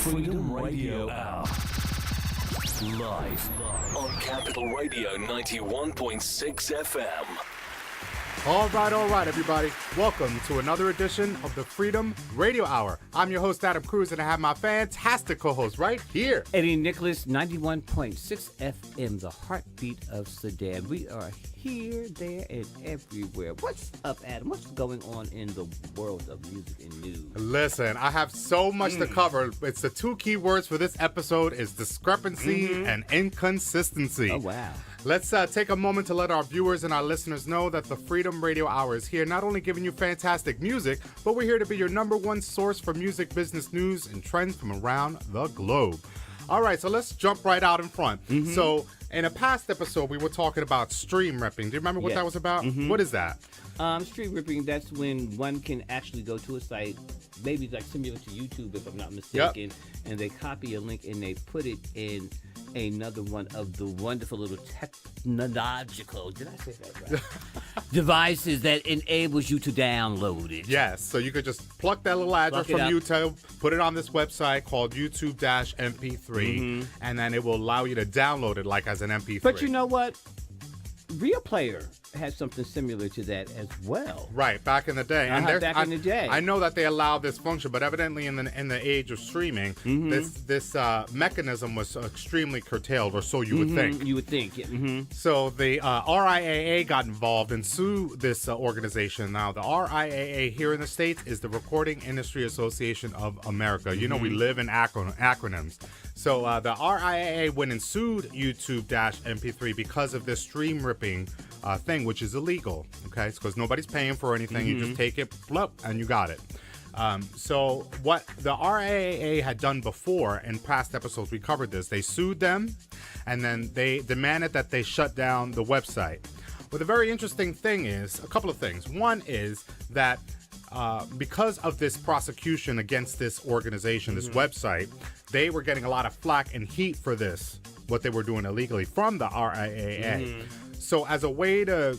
Freedom Radio Hour. Live on Capital Radio 91.6 FM. All right, everybody. Welcome to another edition of the Freedom Radio Hour. I'm your host, Adam Cruz, and I have my fantastic co-host right here. Eddie Nicholas, 91.6 FM, the Heartbeat of Sudan. We are here, there, and everywhere. What's up, Adam? What's going on in the world of music and news? Listen, I have so much to cover. It's the two key words for this episode is discrepancy and inconsistency. Oh, wow. Let's take a moment to let our viewers and our listeners know that the Freedom Radio Hour is here, not only giving you fantastic music, but we're here to be your number one source for music, business news, and trends from around the globe. All right, so let's jump right out in front. So in a past episode, we were talking about stream ripping. Do you remember what that was about? What is that? Stream ripping, that's when one can actually go to a site, maybe like similar to YouTube, if I'm not mistaken, and they copy a link and they put it in another one of the wonderful little technological, did I say that right? Devices that enables you to download it. Yes, so you could just pluck that little address from YouTube, put it on this website called YouTube-MP3, and then it will allow you to download it like as an MP3. But you know what? RIAA Player has something similar to that as well. Right, back in the day. In the day. I know that they allowed this function, but evidently in the age of streaming, this mechanism was extremely curtailed, or so you would think. You would think, yeah. So the RIAA got involved and sued this organization. Now, the RIAA here in the States is the Recording Industry Association of America. You know, we live in acronyms. So the RIAA went and sued YouTube-MP3 because of this stream ripping thing, which is illegal. Okay, it's because nobody's paying for anything. You just take it, flip, and you got it. So what the RIAA had done before, in past episodes we covered this, they sued them, and then they demanded that they shut down the website. Well, the very interesting thing is, a couple of things. One is that because of this prosecution against this organization, this website, they were getting a lot of flack and heat for this, what they were doing illegally, from the RIAA. So as a way to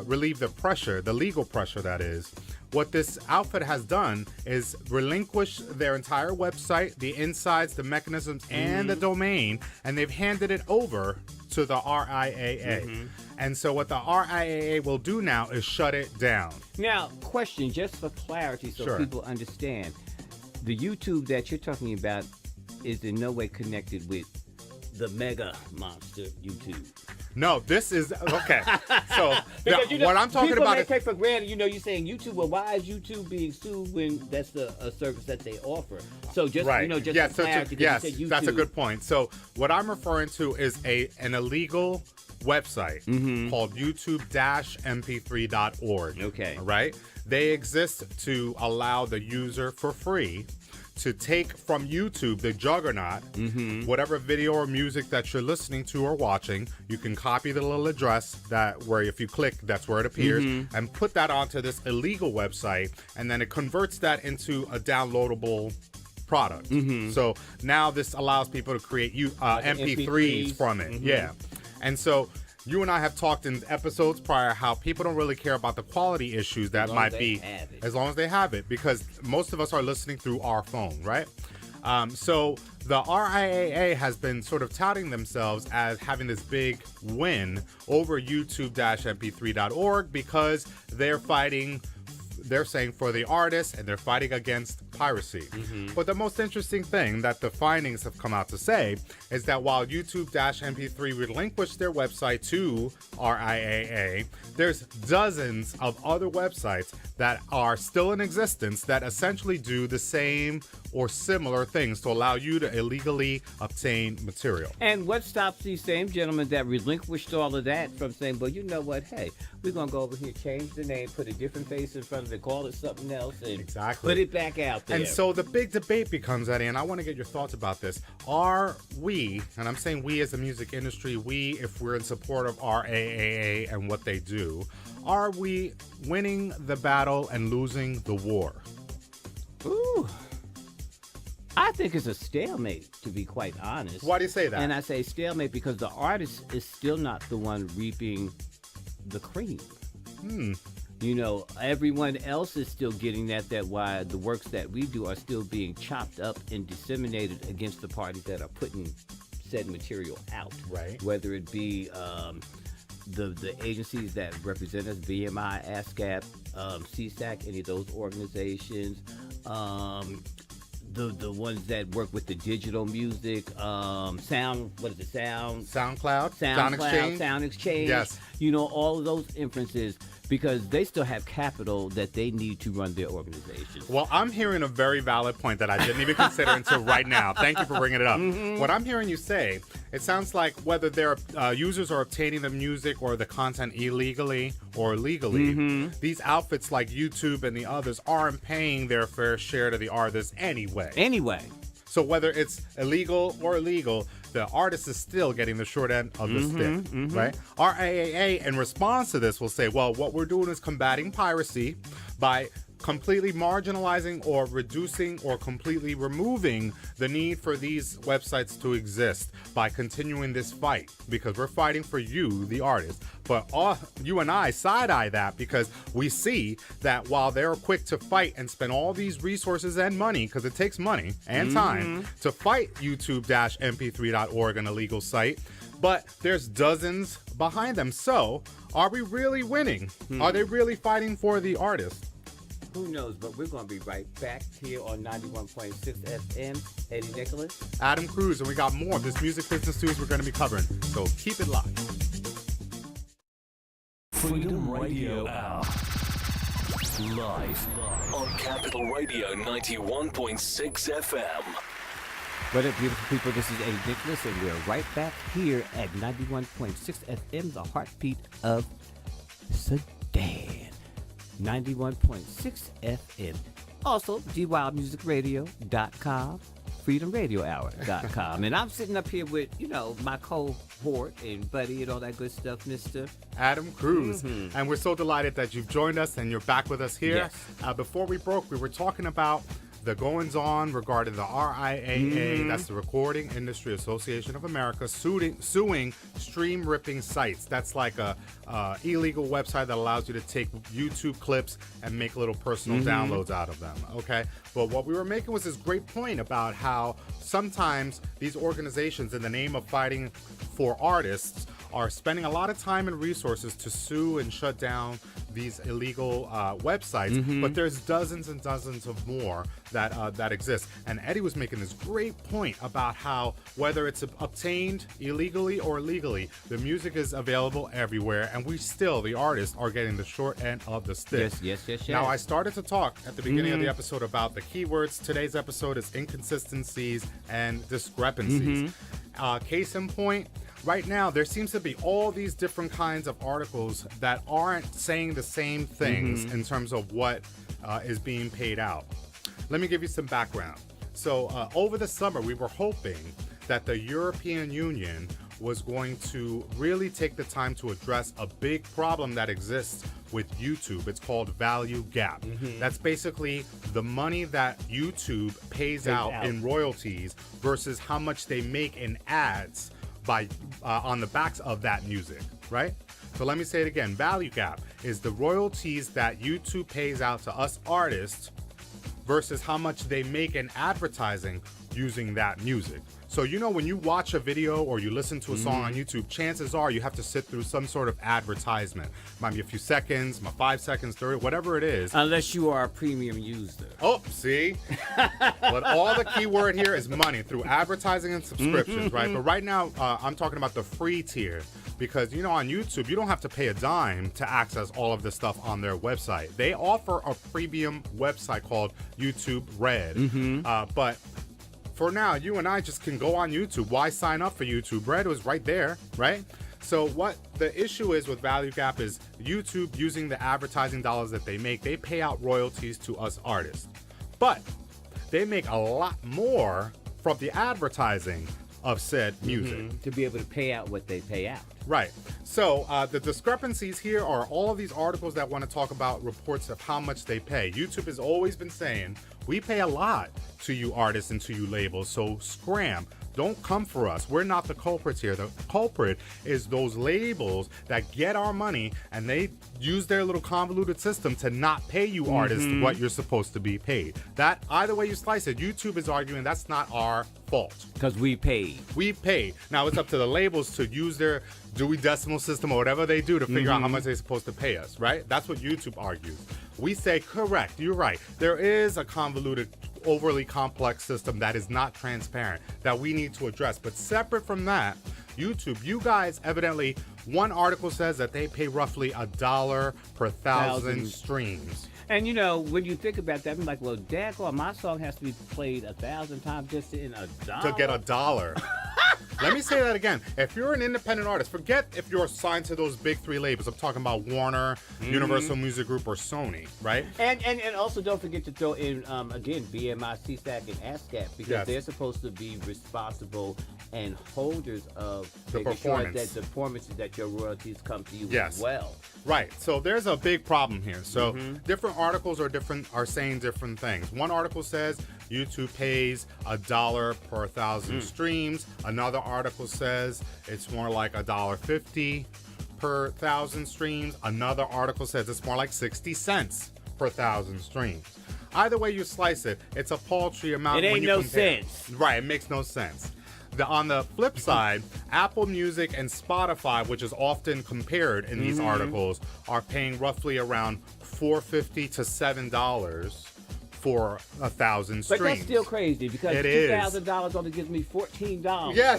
relieve the pressure, the legal pressure that is, what this outfit has done is relinquish their entire website, the insides, the mechanisms, and the domain, and they've handed it over to the RIAA. And so what the RIAA will do now is shut it down. Now, question, just for clarity so people understand. The YouTube that you're talking about is in no way connected with the mega monster YouTube. No, this is okay. So because, what I'm talking about is is take for granted. You're saying YouTube. Well, why is YouTube being sued when that's a service that they offer? So just just for clarity, yes, you said YouTube. That's a good point. So what I'm referring to is an illegal website called YouTube-MP3.org. Okay. All right. They exist to allow the user for free to take from YouTube, the juggernaut, whatever video or music that you're listening to or watching, you can copy the little address where if you click, that's where it appears, and put that onto this illegal website, and then it converts that into a downloadable product. So now this allows people to create MP3s from it. Yeah. And so you and I have talked in episodes prior how people don't really care about the quality issues that might be, as long as they have it, because most of us are listening through our phone, right? So the RIAA has been sort of touting themselves as having this big win over YouTube-MP3.org because they're saying for the artists, and they're fighting against piracy. But the most interesting thing that the findings have come out to say is that while YouTube-MP3 relinquished their website to RIAA, there's dozens of other websites that are still in existence that essentially do the same or similar things to allow you to illegally obtain material. And what stops these same gentlemen that relinquished all of that from saying, well, you know what, hey, we're going to go over here, change the name, put a different face in front of it, call it something else, and put it back out there. And so the big debate becomes, Eddie, and I want to get your thoughts about this. Are we, and I'm saying we as a music industry, we, if we're in support of RIAA and what they do, are we winning the battle and losing the war? Ooh. I think it's a stalemate, to be quite honest. Why do you say that? And I say stalemate because the artist is still not the one reaping the cream. You know, everyone else is still getting that why the works that we do are still being chopped up and disseminated against the parties that are putting said material out. Right. Whether it be the agencies that represent us, BMI, ASCAP, CSAC, any of those organizations, the ones that work with the digital music, sound, what is it, SoundCloud, Sound Exchange. Yes. You know, all of those inferences, because they still have capital that they need to run their organizations. Well, I'm hearing a very valid point that I didn't even consider until right now. Thank you for bringing it up. What I'm hearing you say, it sounds like whether their users are obtaining the music or the content illegally or legally, these outfits like YouTube and the others aren't paying their fair share to the artists anyway. So whether it's illegal or legal, the artist is still getting the short end of the stick, right? RIAA, in response to this, will say, well, what we're doing is combating piracy by completely marginalizing or reducing or completely removing the need for these websites to exist by continuing this fight, because we're fighting for you, the artist. But you and I side-eye that because we see that while they're quick to fight and spend all these resources and money, because it takes money and time to fight YouTube-MP3.org, an illegal site, but there's dozens behind them. So are we really winning? Are they really fighting for the artist? Who knows, but we're going to be right back here on 91.6 FM. Eddie Nicholas, Adam Cruz, and we got more of this music business news we're going to be covering. So keep it locked. Freedom Radio Hour. Live on Capital Radio 91.6 FM. What up, beautiful people? This is Eddie Nicholas, and we're right back here at 91.6 FM, the heartbeat of Sudan. 91.6 FM. Also, GWildMusicRadio.com, FreedomRadioHour.com. And I'm sitting up here with, you know, my cohort and buddy and all that good stuff, Mr. Adam Cruz. And we're so delighted that you've joined us and you're back with us here. Yes. Before we broke, we were talking about the goings-on regarding the RIAA, that's the Recording Industry Association of America, suing stream-ripping sites. That's like a illegal website that allows you to take YouTube clips and make little personal downloads out of them, okay? But what we were making was this great point about how sometimes these organizations, in the name of fighting for artists, are spending a lot of time and resources to sue and shut down these illegal websites, but there's dozens and dozens of more that exist. And Eddie was making this great point about how whether it's obtained illegally or legally, the music is available everywhere, and we still, the artists, are getting the short end of the stick. Yes. Now, I started to talk at the beginning of the episode about the keywords. Today's episode is inconsistencies and discrepancies. Case in point, right now, there seems to be all these different kinds of articles that aren't saying the same things in terms of what is being paid out. Let me give you some background. So over the summer, we were hoping that the European Union was going to really take the time to address a big problem that exists with YouTube. It's called value gap. That's basically the money that YouTube pays out in royalties versus how much they make in ads by on the backs of that music, right? So let me say it again. Value gap is the royalties that YouTube pays out to us artists versus how much they make in advertising using that music. So, you know, when you watch a video or you listen to a song on YouTube, chances are you have to sit through some sort of advertisement. Might be a few seconds, 5 seconds, 30, whatever it is. Unless you are a premium user. Oh, see? But all the key word here is money through advertising and subscriptions, right? But right now, I'm talking about the free tier. Because, you know, on YouTube, you don't have to pay a dime to access all of this stuff on their website. They offer a premium website called YouTube Red. But for now, you and I just can go on YouTube. Why sign up for YouTube Red? It was right there, right? So what the issue is with value gap is YouTube, using the advertising dollars that they make, they pay out royalties to us artists. But they make a lot more from the advertising of said music. To be able to pay out what they pay out. Right. So the discrepancies here are all of these articles that want to talk about reports of how much they pay. YouTube has always been saying, we pay a lot to you artists and to you labels, so scram. Don't come for us. We're not the culprits here. The culprit is those labels that get our money and they use their little convoluted system to not pay you artists what you're supposed to be paid. That, either way you slice it, YouTube is arguing that's not our fault. Because we paid. We pay. Now it's up to the labels to use their Dewey Decimal System or whatever they do to figure out how much they're supposed to pay us, right? That's what YouTube argues. We say, correct, you're right. There is a convoluted, overly complex system that is not transparent that we need to address. But separate from that, YouTube, you guys evidently, one article says that they pay roughly $1 per 1,000 streams. And you know, when you think about that, I'm like, well, daggone, my song has to be played 1,000 times just in $1 to get $1. Let me say that again. If you're an independent artist, forget if you're signed to those big three labels. I'm talking about Warner, Universal Music Group, or Sony, right? And also don't forget to throw in, again, BMI, CSAC, and ASCAP, because they're supposed to be responsible and holders of the performance. Sure that the performances, that your royalties come to you as well. Right. So there's a big problem here. So different articles are saying different things. One article says YouTube pays $1 per 1,000 streams. Another article says it's more like $1.50 per 1,000 streams. Another article says it's more like 60 cents per 1,000 streams. Either way you slice it, it's a paltry amount. It ain't when you no compare. sense. Right. It makes no sense. On the flip side, Apple Music and Spotify, which is often compared in these articles, are paying roughly around $4.50 to $7 for 1,000 streams. But that's still crazy, because $2,000 only gives me $14. Yeah.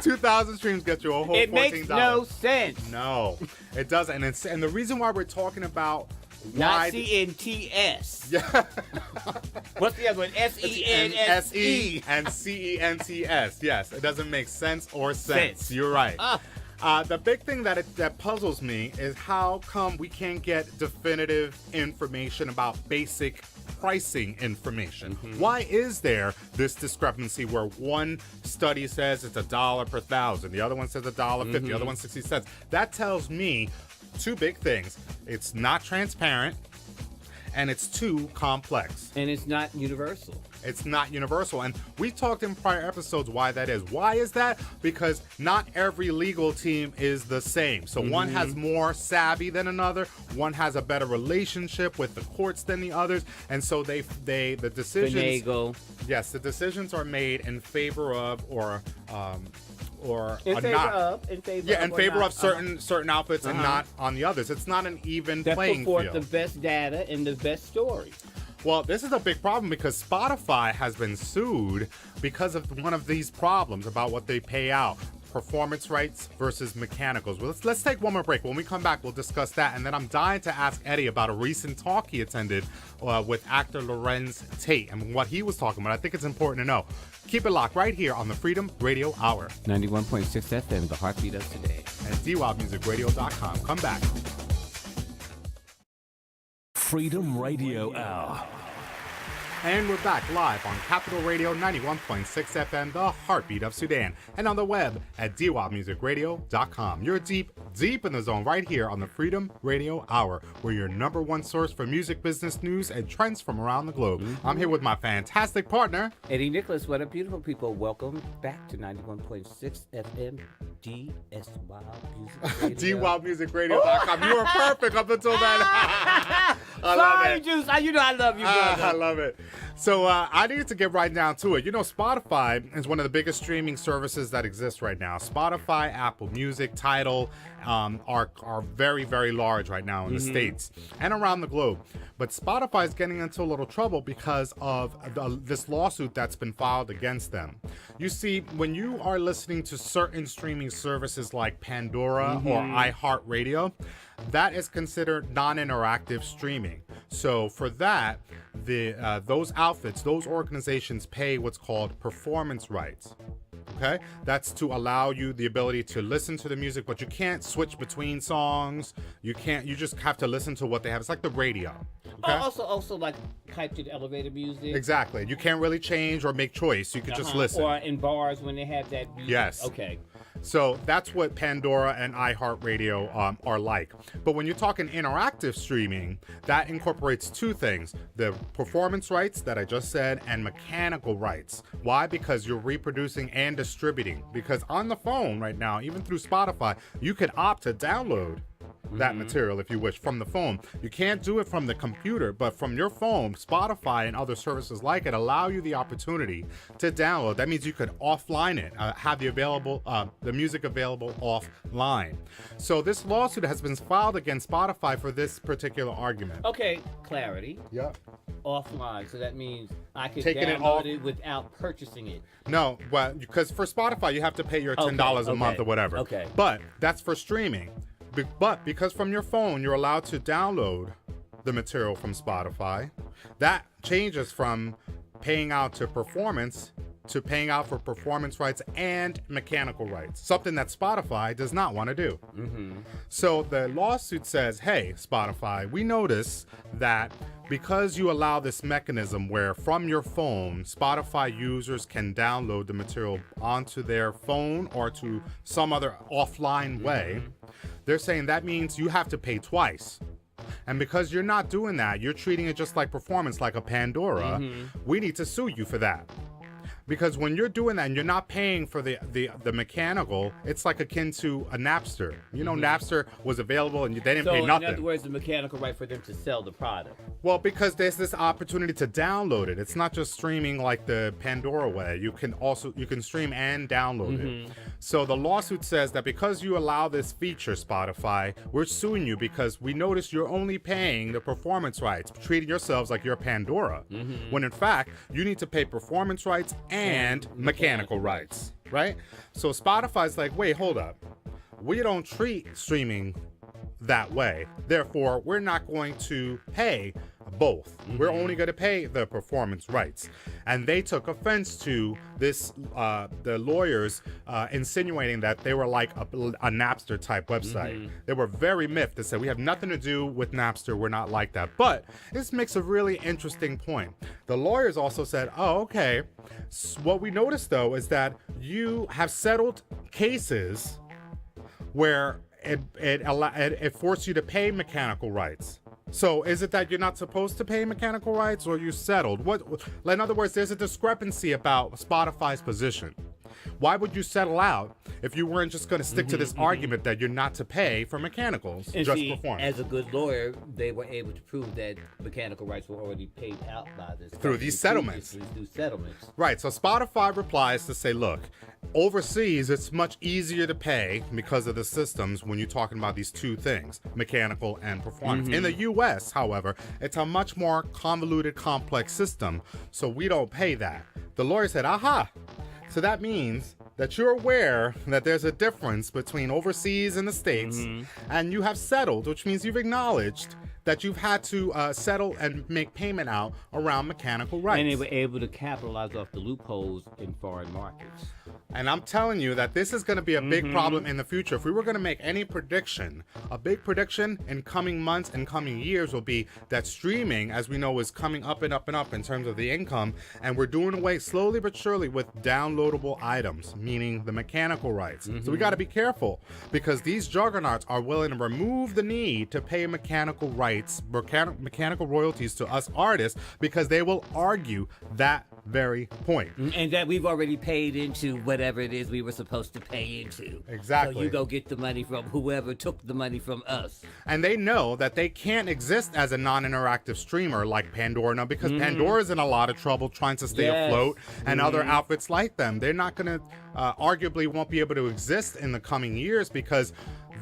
2,000 streams get you a whole $14. It makes no sense. No, it doesn't. And the reason why we're talking about not CNTS. Yeah. What's the other one? SENSE and CENTS. Yes, it doesn't make sense or sense. You're right. The big thing that puzzles me is how come we can't get definitive information about basic pricing information. Why is there this discrepancy where one study says it's $1 per 1,000, the other one says $1.50, the other one 60 cents? That tells me two big things. It's not transparent, and it's too complex. And it's not universal. It's not universal. And we talked in prior episodes why that is. Why is that? Because not every legal team is the same. So one has more savvy than another. One has a better relationship with the courts than the others. And so the decisions. Finagle. Yes, the decisions are made in favor of or in favor of certain outfits and not on the others. It's not an even that playing put forth field. The best data and the best stories. Well, this is a big problem because Spotify has been sued because of one of these problems about what they pay out. Performance rights versus mechanicals. Well, let's take one more break. When we come back, we'll discuss that. And then I'm dying to ask Eddie about a recent talk he attended with actor Lorenz Tate and what he was talking about. I think it's important to know. Keep it locked right here on the Freedom Radio Hour. 91.6 FM, the Heartbeat of Sudan. And DWildMusicRadio.com. Come back. Freedom Radio Hour. And we're back live on Capital Radio 91.6 FM, the Heartbeat of Sudan, and on the web at DWildMusicRadio.com. You're deep in the zone right here on the Freedom Radio Hour. We're your number one source for music business news and trends from around the globe. I'm here with my fantastic partner, Eddie Nicholas. What up, beautiful people? Welcome back to 91.6 FM, DWildMusicRadio.com. You were perfect up until that. Sorry, Juice. You know I love you, brother. I love it. So I need to get right down to it. You know, Spotify is one of the biggest streaming services that exists right now. Spotify, Apple Music, Tidal are very, very large right now in the States and around the globe. But Spotify is getting into a little trouble because of this lawsuit that's been filed against them. You see, when you are listening to certain streaming services like Pandora or iHeartRadio, that is considered non-interactive streaming. So for that, those outfits, those organizations pay what's called performance rights. Okay, that's to allow you the ability to listen to the music, but you can't switch between songs. You just have to listen to what they have. It's like the radio. Okay? Also like typed in elevator music. Exactly. You can't really change or make choice. You could just listen. Or in bars when they have that music. Yes. Okay. So that's what Pandora and iHeartRadio are like. But when you're talking interactive streaming, that incorporates two things: the performance rights that I just said and mechanical rights. Why? Because you're reproducing and distributing. Because on the phone right now, even through Spotify, you can opt to download that material if you wish from the phone. You can't do it from the computer, but from your phone, Spotify and other services like it allow you the opportunity to download. That means you could offline it, have the music available offline. So this lawsuit has been filed against Spotify for this particular argument. Okay, clarity. Yep. Offline, so that means I can Taking it download off- it without purchasing it. No, well, because for Spotify you have to pay your $10 a month or whatever. Okay. But that's for streaming. But because from your phone you're allowed to download the material from Spotify, that changes from paying out to performance to paying out for performance rights and mechanical rights, something that Spotify does not want to do. So the lawsuit says, hey, Spotify, we notice that because you allow this mechanism where from your phone, Spotify users can download the material onto their phone or to some other offline way, they're saying that means you have to pay twice. And because you're not doing that, you're treating it just like performance, like a Pandora, we need to sue you for that. Because when you're doing that and you're not paying for the mechanical, it's like akin to a Napster. You know, Napster was available and they didn't pay nothing. In other words, the mechanical right for them to sell the product. Well, because there's this opportunity to download it. It's not just streaming like the Pandora way. You can stream and download it. So the lawsuit says that because you allow this feature, Spotify, we're suing you because we notice you're only paying the performance rights, treating yourselves like you're Pandora. When in fact, you need to pay performance rights and mechanical rights, right? So Spotify's like, wait, hold up. We don't treat streaming that way. Therefore, we're not going to pay both. We're only going to pay the performance rights. And they took offense to this, the lawyers insinuating that they were like a Napster type website. They were very miffed. They said, we have nothing to do with Napster. We're not like that. But this makes a really interesting point. The lawyers also said, oh, okay. What we noticed, though, is that you have settled cases where it forced you to pay mechanical rights. So is it that you're not supposed to pay mechanical rights, or you settled? In other words, there's a discrepancy about Spotify's position. Why would you settle out if you weren't just going to stick to this argument that you're not to pay for mechanicals, And just see, performance? as a good lawyer, they were able to prove that mechanical rights were already paid out by this Through these settlements. Through settlements. Right, so Spotify replies to say, look, overseas, it's much easier to pay because of the systems when you're talking about these two things, mechanical and performance. In the US, however, it's a much more convoluted, complex system, so we don't pay that. The lawyer said, aha, so that means that you're aware that there's a difference between overseas and the States, and you have settled, which means you've acknowledged that you've had to settle and make payment out around mechanical rights. And they were able to capitalize off the loopholes in foreign markets. And I'm telling you that this is going to be a big problem in the future. If we were going to make any prediction, a big prediction in coming months and coming years will be that streaming, as we know, is coming up and up and up in terms of the income. And we're doing away slowly but surely with downloadable items, meaning the mechanical rights. So we got to be careful because these juggernauts are willing to remove the need to pay mechanical rights, mechanical royalties to us artists, because they will argue that very point. And that we've already paid into whatever it is we were supposed to pay into. Exactly. So you go get the money from whoever took the money from us. And they know that they can't exist as a non-interactive streamer like Pandora now, because Pandora's in a lot of trouble trying to stay afloat, and other outfits like them. They're not going to, arguably won't be able to exist in the coming years because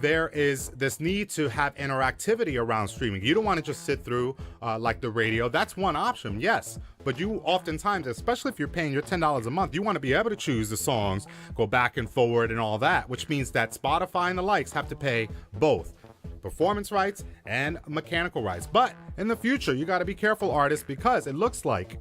there is this need to have interactivity around streaming. You don't want to just sit through like the radio. That's one option, yes. But you oftentimes, especially if you're paying your $10 a month, you want to be able to choose the songs, go back and forward and all that, which means that Spotify and the likes have to pay both performance rights and mechanical rights. But in the future, you got to be careful, artists, because it looks like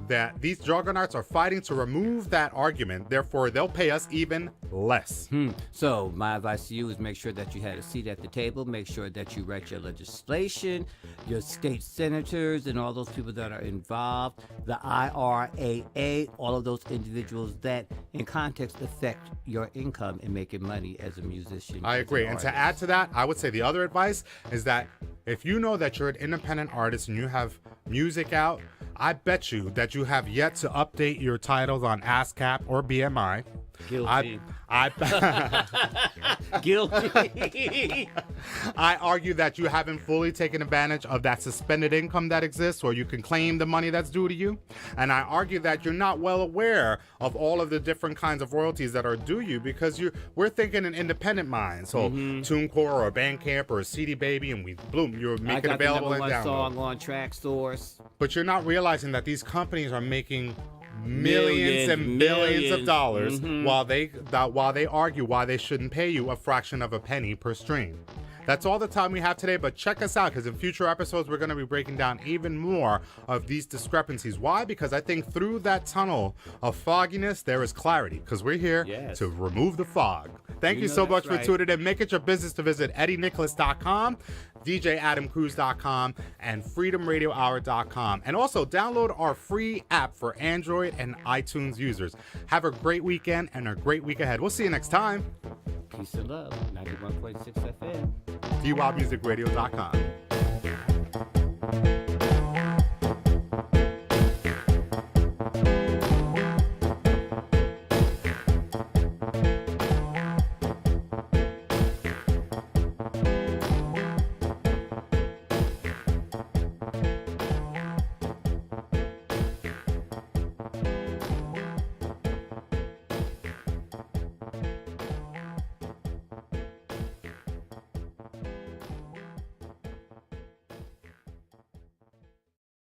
that these juggernauts are fighting to remove that argument. Therefore, they'll pay us even less. So my advice to you is make sure that you had a seat at the table. Make sure that you write your legislation, your state senators, and all those people that are involved, the RIAA, all of those individuals that in context affect your income and making money as a musician. I agree. And to add to that, I would say the other advice is that if you know that you're an independent artist and you have music out, I bet you that you have yet to update your titles on ASCAP or BMI. Guilty. Guilty. I argue that you haven't fully taken advantage of that suspended income that exists, or you can claim the money that's due to you. And I argue that you're not well aware of all of the different kinds of royalties that are due you, because we're thinking in independent minds. So TuneCore or Bandcamp or CD Baby, and you're making available and download. Song on Track Source. But you're not realizing that these companies are making millions and millions of dollars while they argue why they shouldn't pay you a fraction of a penny per stream. That's all the time we have today, but check us out, because in future episodes we're going to be breaking down even more of these discrepancies. Why? Because I think through that tunnel of fogginess there is clarity, because we're here to remove the fog. Thank you so much for tuning in. Make it your business to visit EddieNicholas.com, DJAdamCruz.com, and FreedomRadioHour.com. And also download our free app for Android and iTunes users. Have a great weekend and a great week ahead. We'll see you next time. Peace and love. 91.6 FM. DWOBmusicradio.com.